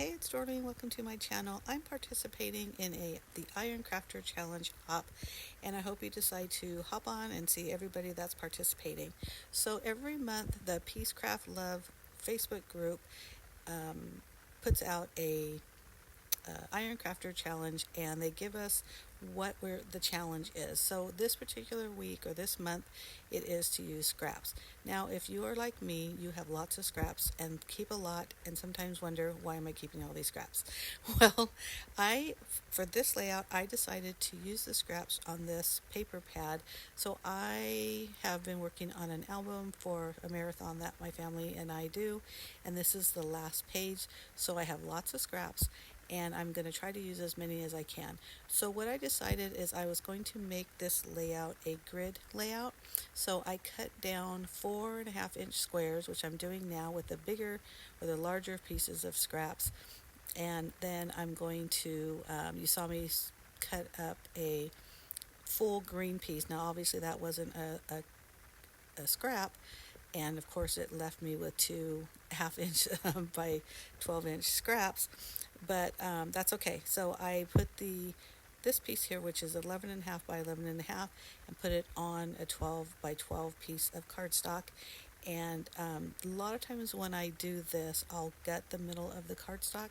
Hey, it's Dorleen. Welcome to my channel. I'm participating in the Iron Crafter Challenge hop, and I hope you decide to hop on and see everybody that's participating. So every month, the Peace Craft Love Facebook group um, puts out a Iron Crafter challenge, and they give us what the challenge is. So this particular week or this month, it is to use scraps. Now, if you are like me, you have lots of scraps and keep a lot, and sometimes wonder, why am I keeping all these scraps? Well, I for this layout, I decided to use the scraps on this paper pad. So I have been working on an album for a marathon that my family and I do, and this is the last page. So I have lots of scraps, and I'm going to try to use as many as I can. So what I decided is I was going to make this layout a grid layout. So I cut down 4.5-inch squares, which I'm doing now with the bigger or the larger pieces of scraps. And then I'm going to, you saw me cut up a full green piece. Now obviously that wasn't a scrap, and of course it left me with two half-inch by 12-inch scraps, but that's okay. So I put this piece here, which is 11.5 by 11.5, and put it on a 12 by 12 piece of cardstock. And a lot of times when I do this, I'll gut the middle of the cardstock,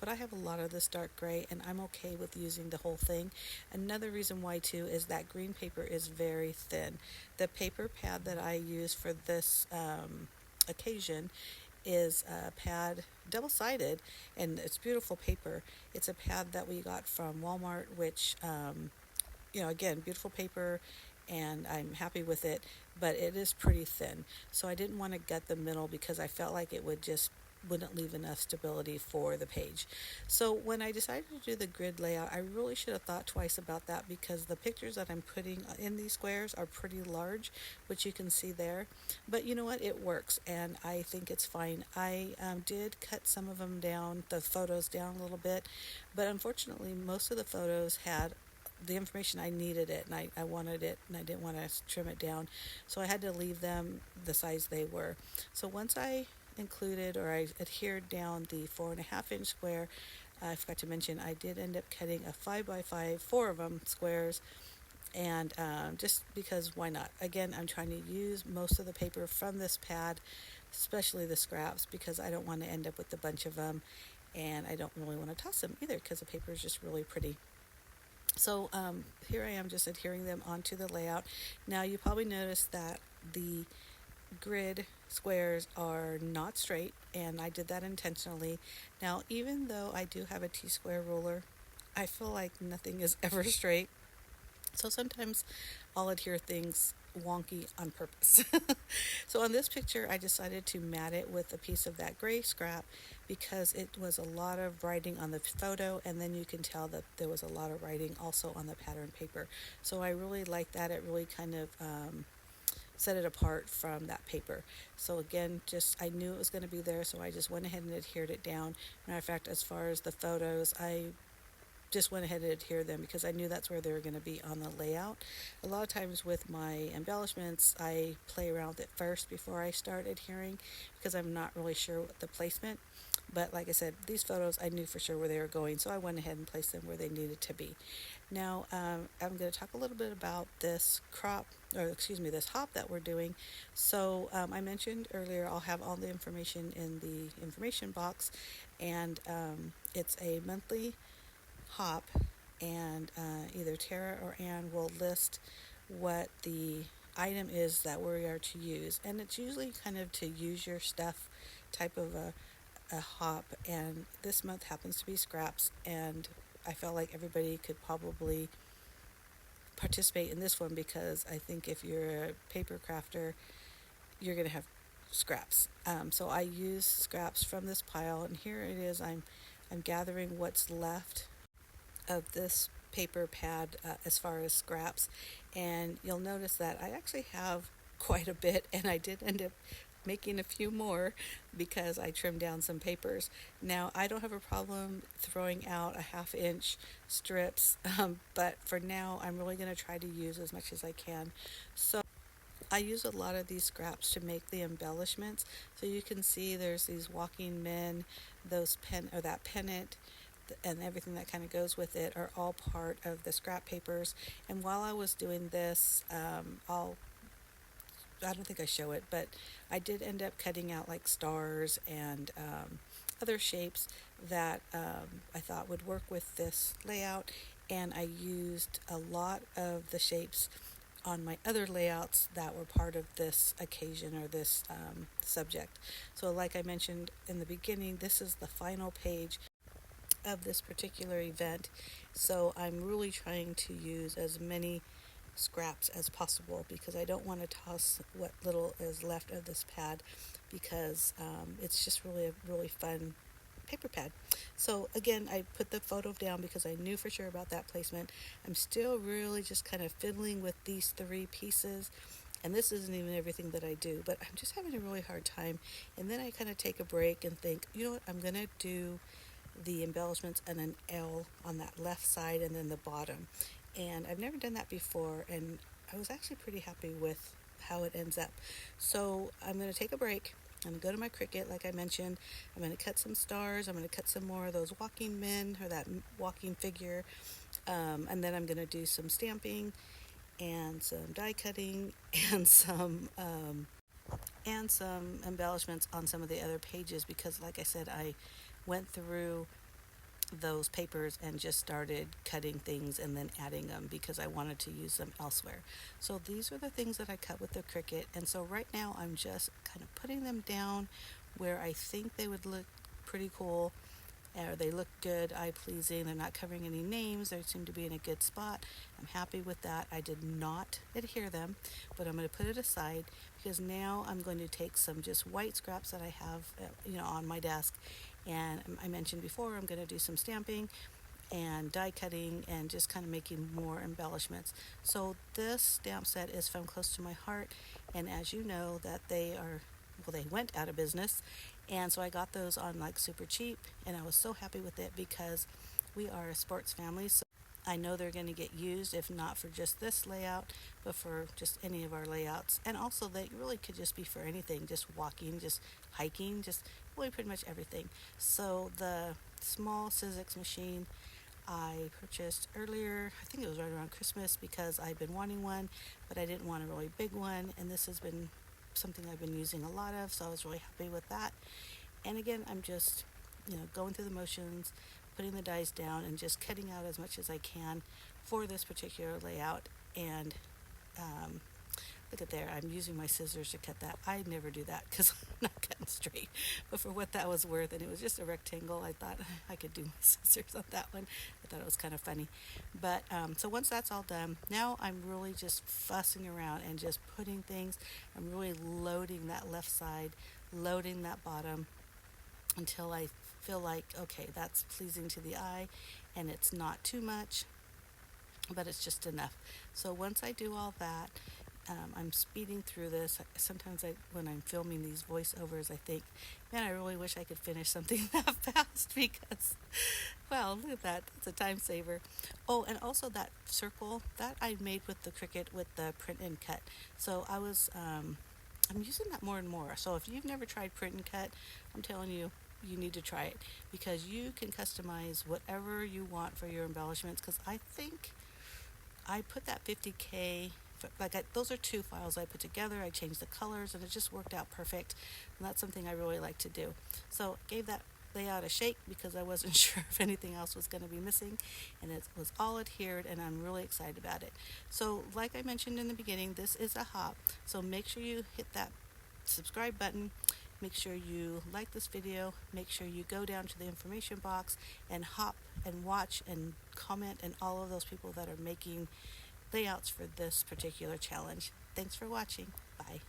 but I have a lot of this dark gray, and I'm okay with using the whole thing. Another reason why too is that green paper is very thin. The paper pad that I use for this occasion is a pad, double-sided, and it's beautiful paper. It's a pad that we got from Walmart, which again, beautiful paper, and I'm happy with it, but it is pretty thin. So I didn't want to gut the middle because I felt like it wouldn't leave enough stability for the page. So when I decided to do the grid layout, I really should have thought twice about that, because the pictures that I'm putting in these squares are pretty large, which you can see there. But you know what? It works, and I think it's fine. I did cut some of them down, the photos down a little bit, but unfortunately most of the photos had the information I needed it, and I wanted it, and I didn't want to trim it down, so I had to leave them the size they were. So once I included, or I adhered down the 4.5-inch square, I forgot to mention I did end up cutting a 5 by 5, four of them squares, and just because, why not? Again, I'm trying to use most of the paper from this pad, especially the scraps, because I don't want to end up with a bunch of them, and I don't really want to toss them either, because the paper is just really pretty. So here I am just adhering them onto the layout. Now you probably noticed that the grid squares are not straight, and I did that intentionally. Now, even though I do have a T-square ruler, I feel like nothing is ever straight. So sometimes I'll adhere things wonky on purpose. So on this picture, I decided to mat it with a piece of that gray scrap, because it was a lot of writing on the photo, and then you can tell that there was a lot of writing also on the pattern paper. So I really like that. It really kind of set it apart from that paper. So again, I knew it was going to be there, so I just went ahead and adhered it down. Matter of fact, as far as the photos, I just went ahead and adhered them because I knew that's where they were going to be on the layout. A lot of times with my embellishments, I play around with it first before I start adhering, because I'm not really sure what the placement. But like I said, these photos I knew for sure where they were going, so I went ahead and placed them where they needed to be. Now I'm going to talk a little bit about this this hop that we're doing. So I mentioned earlier, I'll have all the information in the information box, and it's a monthly hop, and either Tara or Ann will list what the item is that we are to use, and it's usually kind of to use your stuff type of a hop, and this month happens to be scraps, and I felt like everybody could probably participate in this one, because I think if you're a paper crafter, you're going to have scraps. So I use scraps from this pile, and here it is. I'm gathering what's left of this paper pad as far as scraps, and you'll notice that I actually have quite a bit, and I did end up making a few more because I trimmed down some papers. Now I don't have a problem throwing out a 1/2-inch strips, but for now I'm really going to try to use as much as I can. So I use a lot of these scraps to make the embellishments. So you can see there's these walking men, those that pennant, and everything that kind of goes with it are all part of the scrap papers. And while I was doing this, I don't think I show it, but I did end up cutting out like stars and other shapes that I thought would work with this layout. And I used a lot of the shapes on my other layouts that were part of this occasion or this subject. So, like I mentioned in the beginning, this is the final page of this particular event. So, I'm really trying to use as many scraps as possible because I don't want to toss what little is left of this pad because it's just really a really fun paper pad. So again, I put the photo down because I knew for sure about that placement. I'm still really just kind of fiddling with these three pieces, and this isn't even everything that I do, but I'm just having a really hard time. And then I kind of take a break and think, you know what, I'm gonna do the embellishments and an L on that left side and then the bottom. And I've never done that before, and I was actually pretty happy with how it ends up. So I'm going to take a break. I'm going to go to my Cricut, like I mentioned. I'm going to cut some stars. I'm going to cut some more of those walking men or that walking figure. And then I'm going to do some stamping and some die cutting and some embellishments on some of the other pages because, like I said, I went through those papers and just started cutting things and then adding them because I wanted to use them elsewhere. So these are the things that I cut with the Cricut, and so right now I'm just kind of putting them down where I think they would look pretty cool, or they look good, eye pleasing. They're not covering any names. They seem to be in a good spot. I'm happy with that. I did not adhere them, but I'm going to put it aside because now I'm going to take some just white scraps that I have on my desk, and I mentioned before I'm going to do some stamping and die cutting and just kind of making more embellishments. So this stamp set is from Close to My Heart, and as you know that they went out of business, and so I got those on like super cheap, and I was so happy with it because we are a sports family, so I know they're going to get used, if not for just this layout, but for just any of our layouts. And also they really could just be for anything, just walking, just hiking, just really pretty much everything. So the small Sizzix machine I purchased earlier, I think it was right around Christmas, because I've been wanting one, but I didn't want a really big one, and this has been something I've been using a lot of, so I was really happy with that. And again, I'm just, going through the motions, putting the dies down, and just cutting out as much as I can for this particular layout. And look at there, I'm using my scissors to cut that. I never do that because I'm not cutting straight. But for what that was worth, and it was just a rectangle, I thought I could do my scissors on that one. I thought it was kind of funny. But so once that's all done, now I'm really just fussing around and just putting things. I'm really loading that left side, loading that bottom until I feel like, okay, that's pleasing to the eye and it's not too much, but it's just enough. So once I do all that, I'm speeding through this. Sometimes when I'm filming these voiceovers, I think, man, I really wish I could finish something that fast because, well, look at that. It's a time saver. Oh, and also that circle that I made with the Cricut with the print and cut. So I'm using that more and more. So if you've never tried print and cut, I'm telling you, you need to try it because you can customize whatever you want for your embellishments. Because I think I put that 50K, those are two files I put together. I changed the colors and it just worked out perfect. And that's something I really like to do. So gave that layout a shake because I wasn't sure if anything else was going to be missing, and it was all adhered, and I'm really excited about it. So like I mentioned in the beginning, this is a hop, so make sure you hit that subscribe button. Make sure you like this video. Make sure you go down to the information box and hop and watch and comment, and all of those people that are making layouts for this particular challenge. Thanks for watching. Bye.